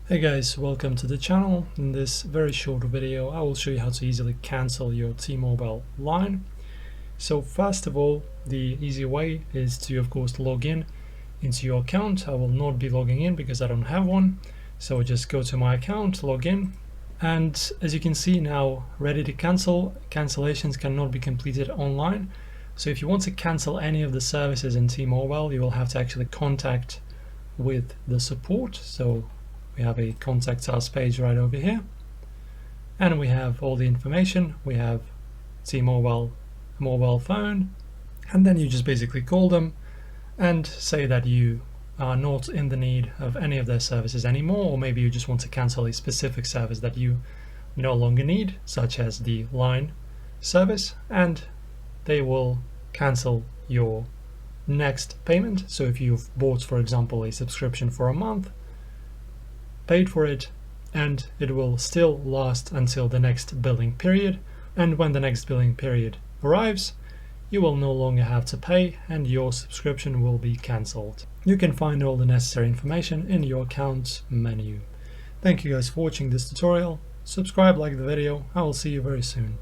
Hey guys, welcome to the channel. In this very short video, I will show you how to easily cancel your T-Mobile line. So first of all, the easy way is to, of course, log in into your account. I will not be logging in because I don't have one. So just go to my account, log in. And as you can see now, ready to cancel. Cancellations cannot be completed online. So if you want to cancel any of the services in T-Mobile, you will have to actually contact with the support. So we have a contact us page right over here, and we have all the information. We have T-Mobile mobile phone, and then you just basically call them and say that you are not in the need of any of their services anymore, or maybe you just want to cancel a specific service that you no longer need, such as the line service, and they will cancel your next payment. So if you've bought, for example, a subscription for a month, paid for it, and it will still last until the next billing period, and when the next billing period arrives, you will no longer have to pay and your subscription will be cancelled. You can find all the necessary information in your account menu. Thank you guys for watching this tutorial. Subscribe, like the video. I will see you very soon.